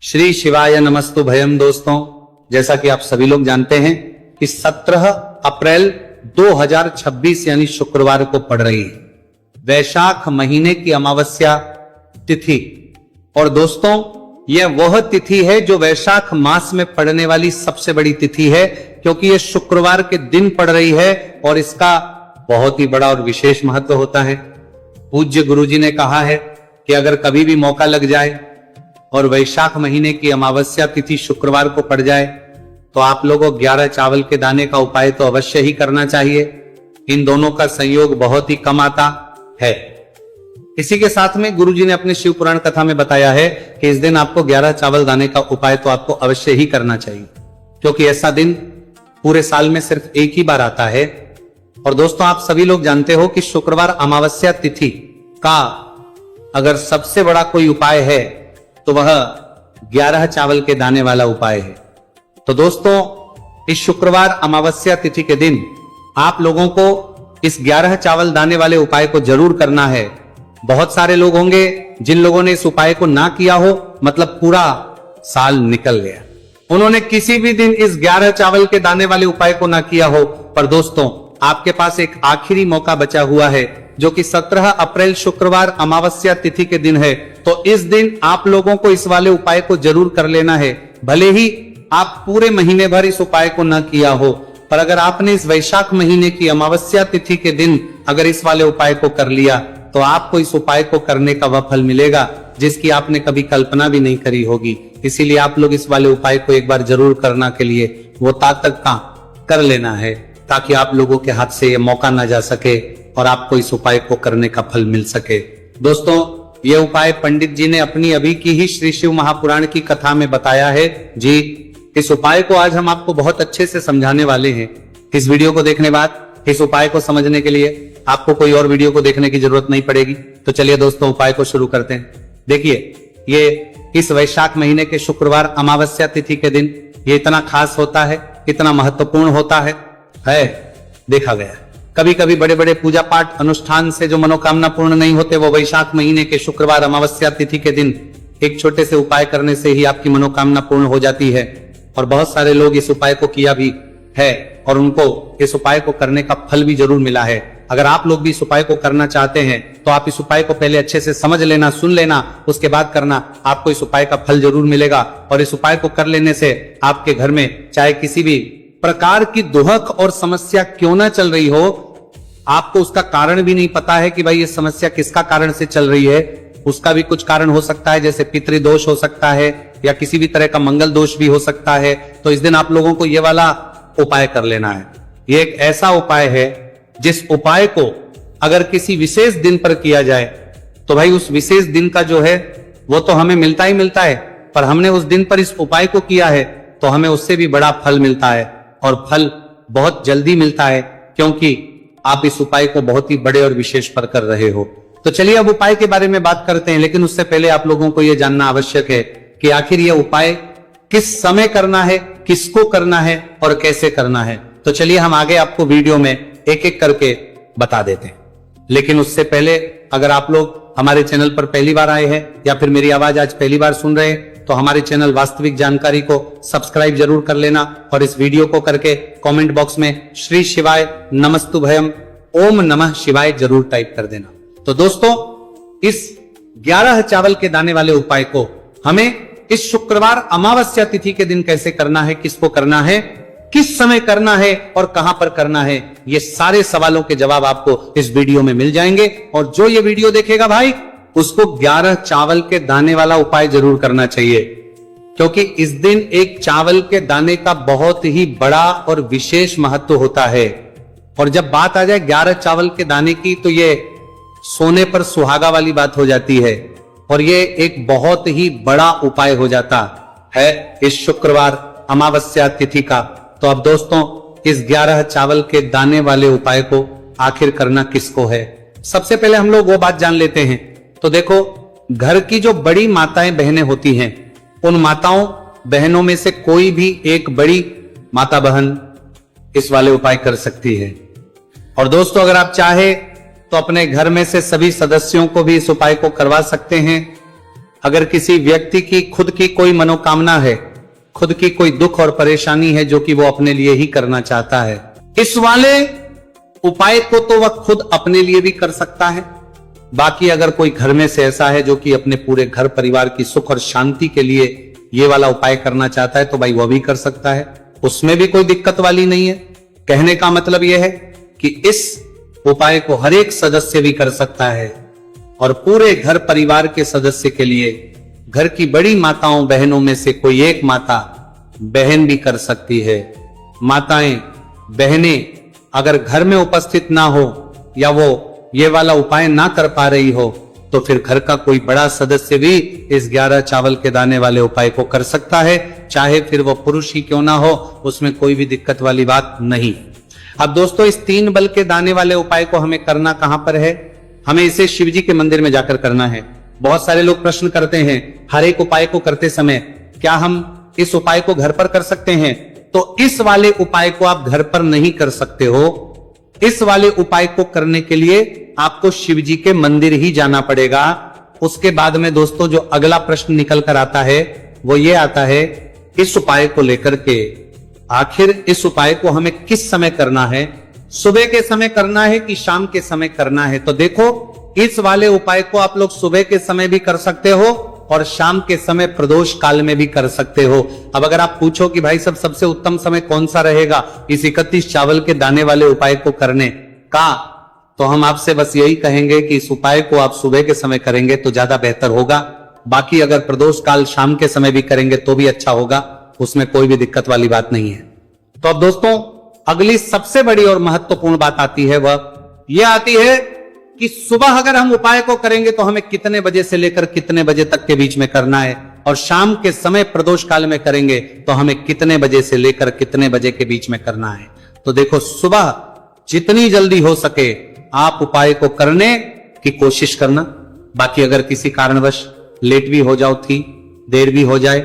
श्री शिवाय नमस्तु भयम। दोस्तों, जैसा कि आप सभी लोग जानते हैं कि 17 अप्रैल 2026 यानी शुक्रवार को पड़ रही है वैशाख महीने की अमावस्या तिथि। और दोस्तों, यह वह तिथि है जो वैशाख मास में पड़ने वाली सबसे बड़ी तिथि है, क्योंकि यह शुक्रवार के दिन पड़ रही है और इसका बहुत ही बड़ा और विशेष महत्व होता है। पूज्य गुरुजी ने कहा है कि अगर कभी भी मौका लग जाए और वैशाख महीने की अमावस्या तिथि शुक्रवार को पड़ जाए तो आप लोगों को 11 चावल के दाने का उपाय तो अवश्य ही करना चाहिए। इन दोनों का संयोग बहुत ही कम आता है। इसी के साथ में गुरुजी ने अपने शिव पुराण कथा में बताया है कि इस दिन आपको 11 चावल दाने का उपाय तो आपको अवश्य ही करना चाहिए, क्योंकि ऐसा दिन पूरे साल में सिर्फ एक ही बार आता है। और दोस्तों, आप सभी लोग जानते हो कि शुक्रवार अमावस्या तिथि का अगर सबसे बड़ा कोई उपाय है तो वह 11 चावल के दाने वाला उपाय है। तो दोस्तों, इस शुक्रवार अमावस्या तिथि के दिन आप लोगों को इस 11 चावल दाने वाले उपाय को जरूर करना है। बहुत सारे लोग होंगे जिन लोगों ने इस उपाय को ना किया हो, मतलब पूरा साल निकल गया, उन्होंने किसी भी दिन इस 11 चावल के दाने वाले उपाय को ना किया हो। पर दोस्तों, आपके पास एक आखिरी मौका बचा हुआ है, जो कि 17 अप्रैल शुक्रवार अमावस्या तिथि के दिन है। तो इस दिन आप लोगों को इस वाले उपाय को जरूर कर लेना है। भले ही आप पूरे महीने भर इस उपाय को न किया हो, पर अगर आपने इस वैशाख महीने की अमावस्या तिथि के दिन अगर इस वाले उपाय को कर लिया तो आपको इस उपाय को करने का वह फल मिलेगा जिसकी आपने कभी कल्पना भी नहीं करी होगी। इसीलिए आप लोग इस वाले उपाय को एक बार जरूर करना के लिए वो ताकत का कर लेना है, ताकि आप लोगों के हाथ से ये मौका ना जा सके और आपको इस उपाय को करने का फल मिल सके। दोस्तों, ये उपाय पंडित जी ने अपनी अभी की ही श्री शिव महापुराण की कथा में बताया है जी। इस उपाय को आज हम आपको बहुत अच्छे से समझाने वाले हैं। इस वीडियो को देखने बाद इस उपाय को समझने के लिए आपको कोई और वीडियो को देखने की जरूरत नहीं पड़ेगी। तो चलिए दोस्तों, उपाय को शुरू करते हैं। देखिए, ये इस वैशाख महीने के शुक्रवार अमावस्या तिथि के दिन ये इतना खास होता है, इतना महत्वपूर्ण होता है देखा गया। कभी कभी बड़े बड़े पूजा पाठ अनुष्ठान से जो मनोकामना पूर्ण नहीं होते, वो वैशाख महीने के शुक्रवार अमावस्या तिथि के दिन एक छोटे से उपाय करने से ही आपकी मनोकामना पूर्ण हो जाती है। और बहुत सारे लोग इस उपाय को किया भी है और उनको इस उपाय को करने का फल भी जरूर मिला है। अगर आप लोग भी इस उपाय को करना चाहते हैं तो आप इस उपाय को पहले अच्छे से समझ लेना, सुन लेना, उसके बाद करना। आपको इस उपाय का फल जरूर मिलेगा। और इस उपाय को कर लेने से आपके घर में चाहे किसी भी प्रकार की दुहक और समस्या क्यों ना चल रही हो, आपको उसका कारण भी नहीं पता है कि भाई ये समस्या किसका कारण से चल रही है, उसका भी कुछ कारण हो सकता है, जैसे पितृदोष हो सकता है या किसी भी तरह का मंगल दोष भी हो सकता है। तो इस दिन आप लोगों को ये वाला उपाय कर लेना है। ये एक ऐसा उपाय है जिस उपाय को अगर किसी विशेष दिन पर किया जाए तो भाई उस विशेष दिन का जो है वो तो हमें मिलता ही मिलता है, पर हमने उस दिन पर इस उपाय को किया है तो हमें उससे भी बड़ा फल मिलता है, और फल बहुत जल्दी मिलता है, क्योंकि आप इस उपाय को बहुत ही बड़े और विशेष पर कर रहे हो। तो चलिए अब उपाय के बारे में बात करते हैं, लेकिन उससे पहले आप लोगों को यह जानना आवश्यक है कि आखिर यह उपाय किस समय करना है, किसको करना है और कैसे करना है। तो चलिए हम आगे आपको वीडियो में एक एक करके बता देते हैं। लेकिन उससे पहले अगर आप लोग हमारे चैनल पर पहली बार आए हैं या फिर मेरी आवाज आज पहली बार सुन रहे हैं तो हमारे चैनल वास्तविक जानकारी को सब्सक्राइब जरूर कर लेना, और इस वीडियो को करके कमेंट बॉक्स में श्री शिवाय नमस्तु भयम ओम नमः शिवाय जरूर टाइप कर देना। तो दोस्तों, इस 11 चावल के दाने वाले उपाय को हमें इस शुक्रवार अमावस्या तिथि के दिन कैसे करना है, किसको करना है, किस समय करना है और कहां पर करना है, ये सारे सवालों के जवाब आपको इस वीडियो में मिल जाएंगे। और जो ये वीडियो देखेगा भाई, उसको 11 चावल के दाने वाला उपाय जरूर करना चाहिए, क्योंकि इस दिन एक चावल के दाने का बहुत ही बड़ा और विशेष महत्व होता है। और जब बात आ जाए 11 चावल के दाने की तो ये सोने पर सुहागा वाली बात हो जाती है, और ये एक बहुत ही बड़ा उपाय हो जाता है इस शुक्रवार अमावस्या तिथि का। तो अब दोस्तों, इस 11 चावल के दाने वाले उपाय को आखिर करना किसको है, सबसे पहले हम लोग वो बात जान लेते हैं। तो देखो, घर की जो बड़ी माताएं बहनें होती हैं, उन माताओं बहनों में से कोई भी एक बड़ी माता बहन इस वाले उपाय कर सकती है। और दोस्तों, अगर आप चाहे तो अपने घर में से सभी सदस्यों को भी इस उपाय को करवा सकते हैं। अगर किसी व्यक्ति की खुद की कोई मनोकामना है, खुद की कोई दुख और परेशानी है जो कि वो अपने लिए ही करना चाहता है, इस वाले उपाय को तो वह खुद अपने लिए भी कर सकता है। बाकी अगर कोई घर में से ऐसा है जो कि अपने पूरे घर परिवार की सुख और शांति के लिए ये वाला उपाय करना चाहता है तो भाई वह भी कर सकता है, उसमें भी कोई दिक्कत वाली नहीं है। कहने का मतलब यह है कि इस उपाय को हर एक सदस्य भी कर सकता है और पूरे घर परिवार के सदस्य के लिए घर की बड़ी माताओं बहनों में से कोई एक माता बहन भी कर सकती है। माताएं बहनें अगर घर में उपस्थित ना हो या वो ये वाला उपाय ना कर पा रही हो तो फिर घर का कोई बड़ा सदस्य भी इस 11 चावल के दाने वाले उपाय को कर सकता है, चाहे फिर वो पुरुष ही क्यों ना हो, उसमें कोई भी दिक्कत वाली बात नहीं। अब दोस्तों इस 3 बल के दाने वाले उपाय को हमें करना कहां पर है? हमें इसे शिव जी के मंदिर में जाकर करना है। बहुत सारे लोग प्रश्न करते हैं हर एक उपाय को करते समय क्या हम इस उपाय को घर पर कर सकते हैं? तो इस वाले उपाय को आप घर पर नहीं कर सकते हो। इस वाले उपाय को करने के लिए आपको शिव जी के मंदिर ही जाना पड़ेगा। उसके बाद में दोस्तों जो अगला प्रश्न निकल कर आता है वो ये आता है इस उपाय को लेकर के आखिर इस उपाय को हमें किस समय करना है? सुबह के समय करना है कि शाम के समय करना है? तो देखो इस वाले उपाय को आप लोग सुबह के समय भी कर सकते हो और शाम के समय प्रदोष काल में भी कर सकते हो। अब अगर आप पूछो कि भाई सब सबसे उत्तम समय कौन सा रहेगा इस 31 चावल के दाने वाले उपाय को करने का, तो हम आपसे बस यही कहेंगे कि इस उपाय को आप सुबह के समय करेंगे तो ज्यादा बेहतर होगा। बाकी अगर प्रदोष काल शाम के समय भी करेंगे तो भी अच्छा होगा, उसमें कोई भी दिक्कत वाली बात नहीं है। तो अब दोस्तों अगली सबसे बड़ी और महत्वपूर्ण बात आती है, वह यह आती है कि सुबह अगर हम उपाय को करेंगे तो हमें कितने बजे से लेकर कितने बजे तक के बीच में करना है, और शाम के समय प्रदोष काल में करेंगे तो हमें कितने बजे से लेकर कितने बजे के बीच में करना है। तो देखो सुबह जितनी जल्दी हो सके आप उपाय को करने की कोशिश करना। बाकी अगर किसी कारणवश लेट भी हो जाओ, थी देर भी हो जाए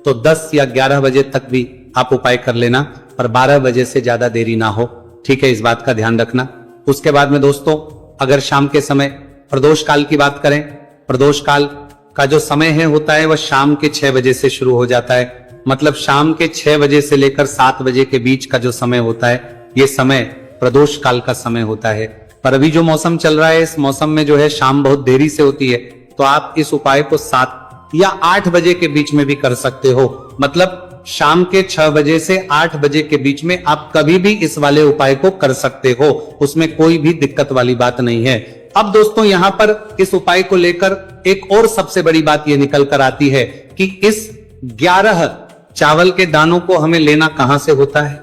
तो 10 या 11 बजे तक भी आप उपाय कर लेना, पर 12 बजे से ज्यादा देरी ना हो, ठीक है, इस बात का ध्यान रखना। उसके बाद में दोस्तों अगर शाम के समय प्रदोष काल की बात करें, प्रदोष काल का जो समय है होता है वह शाम के 6 बजे से शुरू हो जाता है। मतलब शाम के 6 बजे से लेकर 7 बजे के बीच का जो समय होता है ये समय प्रदोष काल का समय होता है। पर अभी जो मौसम चल रहा है इस मौसम में जो है शाम बहुत देरी से होती है, तो आप इस उपाय को 7 या 8 बजे के बीच में भी कर सकते हो। मतलब शाम के 6 बजे से 8 बजे के बीच में आप कभी भी इस वाले उपाय को कर सकते हो, उसमें कोई भी दिक्कत वाली बात नहीं है। अब दोस्तों यहां पर इस उपाय को लेकर एक और सबसे बड़ी बात यह निकल कर आती है कि इस 11 चावल के दानों को हमें लेना कहां से होता है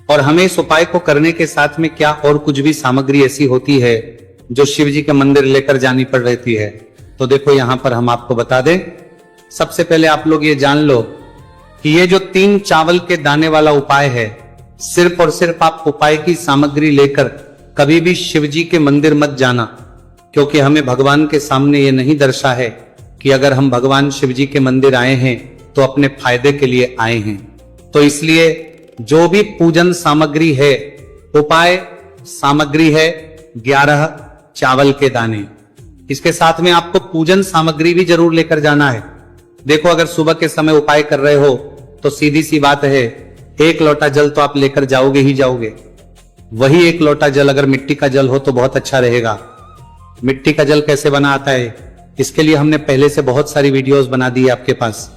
और हमें इस उपाय को करने के साथ में क्या और कुछ भी सामग्री ऐसी होती है जो शिव जी के मंदिर लेकर जानी पड़ रहती है। तो देखो यहां पर हम आपको बता दें, सबसे पहले आप लोग ये जान लो कि ये जो 3 चावल के दाने वाला उपाय है, सिर्फ और सिर्फ आप उपाय की सामग्री लेकर कभी भी शिव जी के मंदिर मत जाना, क्योंकि हमें भगवान के सामने ये नहीं दर्शा है कि अगर हम भगवान शिव जी के मंदिर आए हैं तो अपने फायदे के लिए आए हैं। तो इसलिए जो भी पूजन सामग्री है, उपाय सामग्री है 11 चावल के दाने, इसके साथ में आपको पूजन सामग्री भी जरूर लेकर जाना है। देखो अगर सुबह के समय उपाय कर रहे हो तो सीधी सी बात है 1 लोटा जल तो आप लेकर जाओगे ही जाओगे। वही 1 लोटा जल अगर मिट्टी का जल हो तो बहुत अच्छा रहेगा। मिट्टी का जल कैसे बना आता है इसके लिए हमने पहले से बहुत सारी वीडियोस बना दी है आपके पास।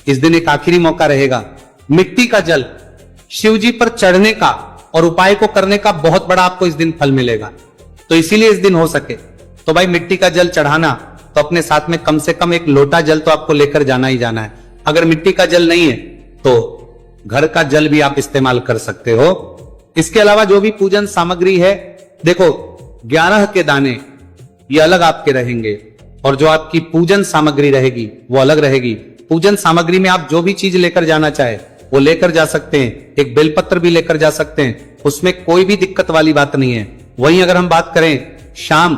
इस दिन एक आखिरी मौका रहेगा, मिट्टी का जल शिव जी पर चढ़ने का और उपाय को करने का बहुत बड़ा आपको इस दिन फल मिलेगा। तो इसीलिए इस दिन हो सके तो भाई मिट्टी का जल चढ़ाना तो अपने साथ में कम से कम 1 लोटा जल तो आपको लेकर जाना ही जाना है। अगर मिट्टी का जल नहीं है तो घर का जल भी आप इस्तेमाल कर सकते हो। इसके अलावा जो भी पूजन सामग्री है, देखो 11 के दाने ये अलग आपके रहेंगे और जो आपकी पूजन सामग्री रहेगी वो अलग रहेगी। पूजन सामग्री में आप जो भी चीज लेकर जाना चाहे वो लेकर जा सकते हैं, एक बेलपत्र भी लेकर जा सकते हैं, उसमें कोई भी दिक्कत वाली बात नहीं है। वहीं अगर हम बात करें शाम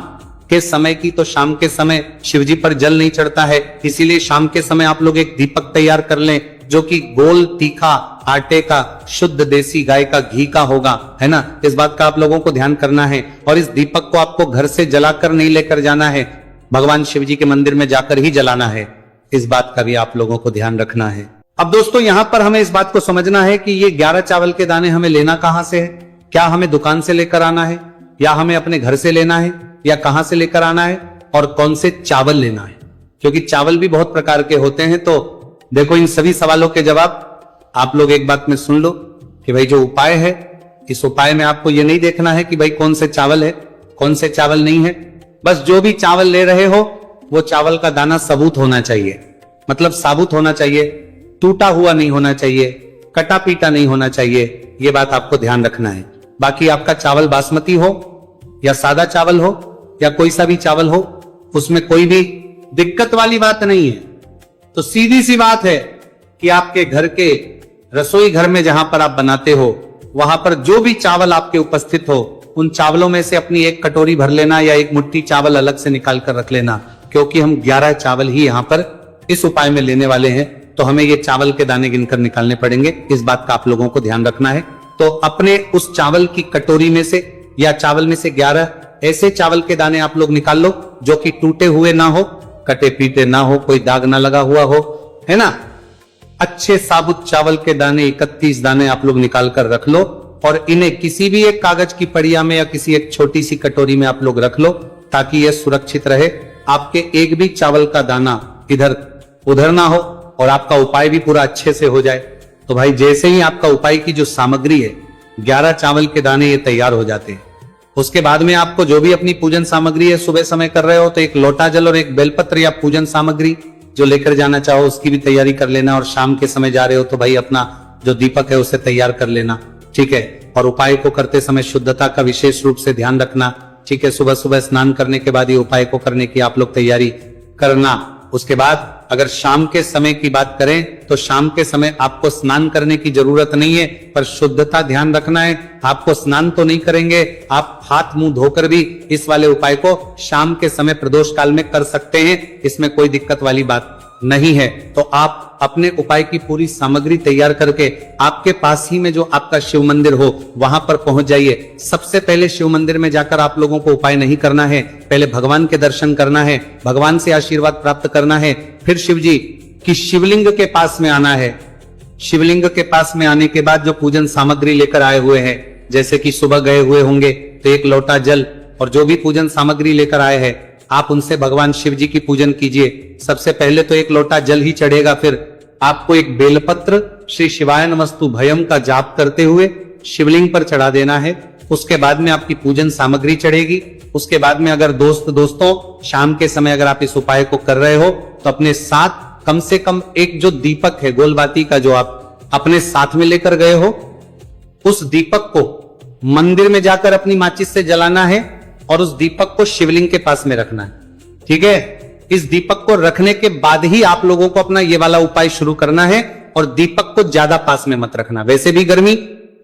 के समय की, तो शाम के समय शिवजी पर जल नहीं चढ़ता है, इसीलिए शाम के समय आप लोग एक दीपक तैयार कर लें जो कि गोल तीखा आटे का शुद्ध देसी गाय का घी का होगा, है ना। इस बात का आप लोगों को ध्यान करना है। और इस दीपक को आपको घर से जलाकर नहीं लेकर जाना है, भगवान शिव जी के मंदिर में जाकर ही जलाना है। इस बात का भी आप लोगों को ध्यान रखना है। अब दोस्तों यहां पर हमें इस बात को समझना है कि ये 11 चावल के दाने हमें लेना कहां से है। क्या हमें दुकान से लेकर आना है, या हमें अपने घर से लेना है, या कहां से लेकर आना है, और कौन से चावल लेना है, क्योंकि चावल भी बहुत प्रकार के होते हैं। तो देखो इन सभी सवालों के जवाब आप लोग एक बात में सुन लो कि भाई जो उपाय है, इस उपाय में आपको ये नहीं देखना है कि भाई कौन से चावल है कौन से चावल नहीं है। बस जो भी चावल ले रहे हो वो चावल का दाना सबूत होना चाहिए, मतलब साबुत होना चाहिए, टूटा हुआ नहीं होना चाहिए, कटा पीटा नहीं होना चाहिए। ये बात आपको ध्यान रखना है। बाकी आपका चावल बासमती हो या सादा चावल हो या कोई सा भी चावल हो, उसमें कोई भी दिक्कत वाली बात नहीं है। तो सीधी सी बात है कि आपके घर के रसोई घर में जहां पर आप बनाते हो, वहां पर जो भी चावल आपके उपस्थित हो, उन चावलों में से अपनी एक कटोरी भर लेना या एक मुट्ठी चावल अलग से निकाल कर रख लेना, क्योंकि हम 11 चावल ही यहां पर इस उपाय में लेने वाले हैं। तो हमें ये चावल के दाने गिनकर निकालने पड़ेंगे, इस बात का आप लोगों को ध्यान रखना है। तो अपने उस चावल की कटोरी में से या चावल में से 11 ऐसे चावल के दाने आप लोग निकाल लो जो कि टूटे हुए ना हो, कटे पीटे ना हो, कोई दाग ना लगा हुआ हो, है ना। अच्छे साबुत चावल के दाने 31 दाने आप लोग निकाल कर रख लो, और इन्हें किसी भी एक कागज की पड़िया में या किसी एक छोटी सी कटोरी में आप लोग रख लो, ताकि यह सुरक्षित रहे, आपके एक भी चावल का दाना इधर उधर ना हो और आपका उपाय भी पूरा अच्छे से हो जाए। तो भाई जैसे ही आपका उपाय की जो सामग्री है, 11 चावल के दाने ये तैयार हो जाते हैं, उसके बाद में आपको जो भी अपनी पूजन सामग्री है, सुबह समय कर रहे हो तो एक लोटा जल और एक बेलपत्र या पूजन सामग्री जो लेकर जाना चाहो उसकी भी तैयारी कर लेना, और शाम के समय जा रहे हो तो भाई अपना जो दीपक है उसे तैयार कर लेना, ठीक है। और उपाय को करते समय शुद्धता का विशेष रूप से ध्यान रखना, ठीक है। सुबह सुबह स्नान करने के बाद ये उपाय को करने की आप लोग तैयारी करना। उसके बाद अगर शाम के समय की बात करें तो शाम के समय आपको स्नान करने की जरूरत नहीं है, पर शुद्धता ध्यान रखना है। आपको स्नान तो नहीं करेंगे, आप हाथ मुंह धोकर भी इस वाले उपाय को शाम के समय प्रदोष काल में कर सकते हैं, इसमें कोई दिक्कत वाली बात नहीं है। तो आप अपने उपाय की पूरी सामग्री तैयार करके आपके पास ही में जो आपका शिव मंदिर हो वहां पर पहुंच जाइए। सबसे पहले शिव मंदिर में जाकर आप लोगों को उपाय नहीं करना है, पहले भगवान के दर्शन करना है, भगवान से आशीर्वाद प्राप्त करना है, फिर शिव जी की शिवलिंग के पास में आना है। शिवलिंग के पास में आने के बाद जो पूजन सामग्री लेकर आए हुए हैं, जैसे कि सुबह गए हुए होंगे तो एक लोटा जल और जो भी पूजन सामग्री लेकर आए हैं आप उनसे भगवान शिव जी की पूजन कीजिए। सबसे पहले तो एक लोटा जल ही चढ़ेगा, फिर आपको एक बेलपत्र श्री शिवाय नमस्तु भयम का जाप करते हुए शिवलिंग पर चढ़ा देना है। उसके बाद में आपकी पूजन सामग्री चढ़ेगी। उसके बाद में अगर दोस्तों शाम के समय अगर आप इस उपाय को कर रहे हो तो अपने साथ कम से कम एक जो दीपक है गोलबाती का जो आप अपने साथ में लेकर गए हो, उस दीपक को मंदिर में जाकर अपनी माचिस से जलाना है और उस दीपक को शिवलिंग के पास में रखना है, ठीक है। इस दीपक को रखने के बाद ही आप लोगों को अपना ये वाला उपाय शुरू करना है, और दीपक को ज्यादा पास में मत रखना। वैसे भी गर्मी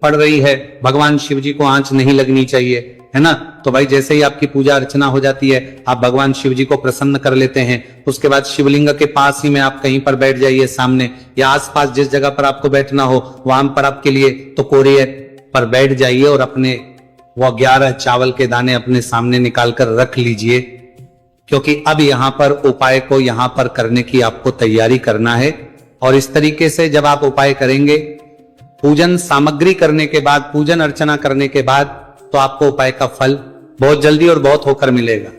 पड़ रही है, भगवान शिव जी को आंच नहीं लगनी चाहिए, है ना। तो भाई जैसे ही आपकी पूजा अर्चना हो जाती है आप भगवान शिव जी को प्रसन्न कर लेते हैं। उसके बाद शिवलिंग के पास ही में आप कहीं पर बैठ जाइए सामने, या आसपास जिस जगह पर आपको बैठना हो वहां पर आपके लिए तो कोरिए पर बैठ जाइए और अपने वो 11 चावल के दाने अपने सामने निकाल कर रख लीजिए, क्योंकि अब यहां पर उपाय को यहां पर करने की आपको तैयारी करना है। और इस तरीके से जब आप उपाय करेंगे, पूजन सामग्री करने के बाद, पूजन अर्चना करने के बाद, तो आपको उपाय का फल बहुत जल्दी और बहुत होकर मिलेगा।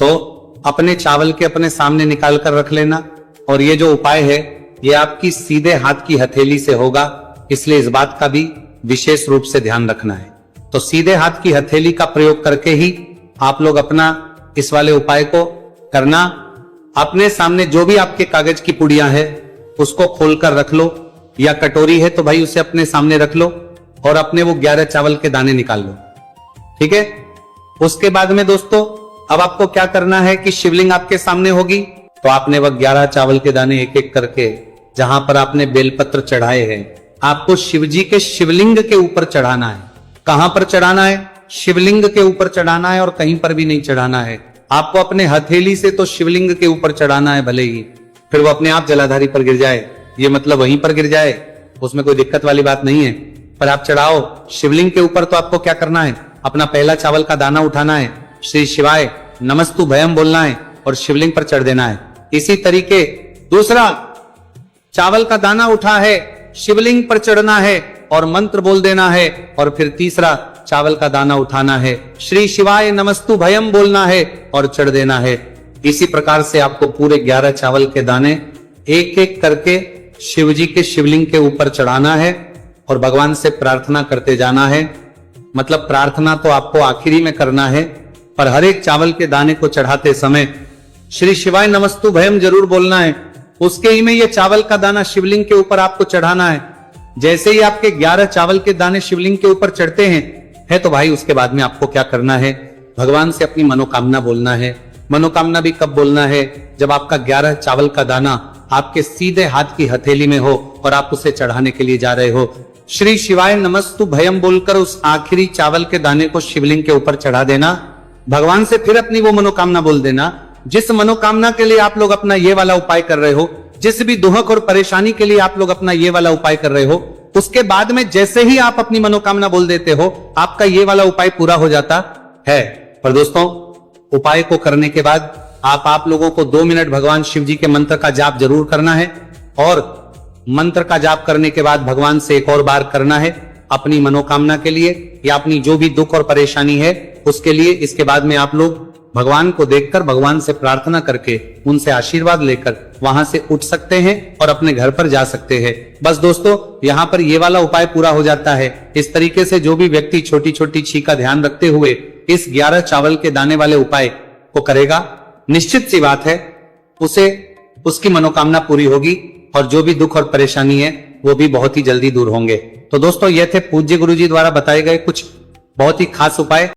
तो अपने चावल के अपने सामने निकाल कर रख लेना, और ये जो उपाय है ये आपकी सीधे हाथ की हथेली से होगा, इसलिए इस बात का भी विशेष रूप से ध्यान रखना है। तो सीधे हाथ की हथेली का प्रयोग करके ही आप लोग अपना इस वाले उपाय को करना। अपने सामने जो भी आपके कागज की पुड़िया है उसको खोलकर रख लो, या कटोरी है तो भाई उसे अपने सामने रख लो और अपने वो 11 चावल के दाने निकाल लो, ठीक है। उसके बाद में दोस्तों अब आपको क्या करना है कि शिवलिंग आपके सामने होगी, तो आपने वह 11 चावल के दाने एक एक करके जहां पर आपने बेलपत्र चढ़ाए हैं आपको शिवजी के शिवलिंग के ऊपर चढ़ाना है। कहां पर चढ़ाना है? शिवलिंग के ऊपर चढ़ाना है, और कहीं पर भी नहीं चढ़ाना है। आपको अपने हथेली से तो शिवलिंग के ऊपर चढ़ाना है, भले ही फिर वो अपने आप जलाधारी पर गिर जाए, ये मतलब वहीं पर गिर जाए, उसमें कोई दिक्कत वाली बात नहीं है, पर आप चढ़ाओ शिवलिंग के ऊपर। तो आपको क्या करना है, अपना पहला चावल का दाना उठाना है, श्री शिवाय नमस्तु भयम बोलना है और शिवलिंग पर चढ़ देना है। इसी तरीके दूसरा, चावल का दाना उठा है, शिवलिंग पर चढ़ना है और मंत्र बोल देना है। और फिर तीसरा, चावल का दाना उठाना है, श्री शिवाय नमस्तु भयम बोलना है और चढ़ देना है। इसी प्रकार से आपको पूरे 11 चावल के दाने एक एक करके शिव जी के शिवलिंग के ऊपर चढ़ाना है और भगवान से प्रार्थना करते जाना है। मतलब प्रार्थना तो आपको आखिरी में करना है, पर हर एक चावल के दाने को चढ़ाते समय श्री शिवाय नमस्तु भयम जरूर बोलना है। उसके ही में ये चावल का दाना शिवलिंग के ऊपर आपको चढ़ाना है। जैसे ही आपके 11 चावल के दाने शिवलिंग के ऊपर चढ़ते हैं तो भाई उसके बाद में आपको क्या करना है, भगवान से अपनी मनोकामना बोलना है। मनोकामना भी कब बोलना है, जब आपका 11 चावल का दाना आपके सीधे हाथ की हथेली में हो और आप उसे चढ़ाने के लिए जा रहे हो। श्री शिवाय नमस्तु भयम बोलकर उस आखिरी चावल के दाने को शिवलिंग के ऊपर चढ़ा देना। भगवान से फिर अपनी वो मनोकामना बोल देना, जिस मनोकामना के लिए आप लोग अपना ये वाला उपाय कर रहे हो, जिस भी दुहक और परेशानी के लिए आप लोग अपना ये वाला उपाय कर रहे हो, उसके बाद में जैसे ही आप अपनी मनोकामना बोल देते हो, आपका ये वाला उपाय पूरा हो जाता है। पर दोस्तों, उपाय को करने के बाद आप लोगों को 2 मिनट भगवान शिव जी के मंत्र का जाप जरूर करना है। और मंत्र का जाप करने के बाद भगवान से एक और बार करना है अपनी मनोकामना के लिए या अपनी जो भी दुख और परेशानी है उसके लिए। इसके बाद में आप लोग भगवान को देखकर, भगवान से प्रार्थना करके, उनसे आशीर्वाद लेकर वहां से उठ सकते हैं और अपने घर पर जा सकते हैं। बस दोस्तों, यहाँ पर ये वाला उपाय पूरा हो जाता है। इस तरीके से जो भी व्यक्ति छोटी छोटी छी का ध्यान रखते हुए इस 11 चावल के दाने वाले उपाय को करेगा, निश्चित सी बात है उसे उसकी मनोकामना पूरी होगी और जो भी दुख और परेशानी है वो भी बहुत ही जल्दी दूर होंगे। तो दोस्तों, ये थे पूज्य गुरु जी द्वारा बताए गए कुछ बहुत ही खास उपाय।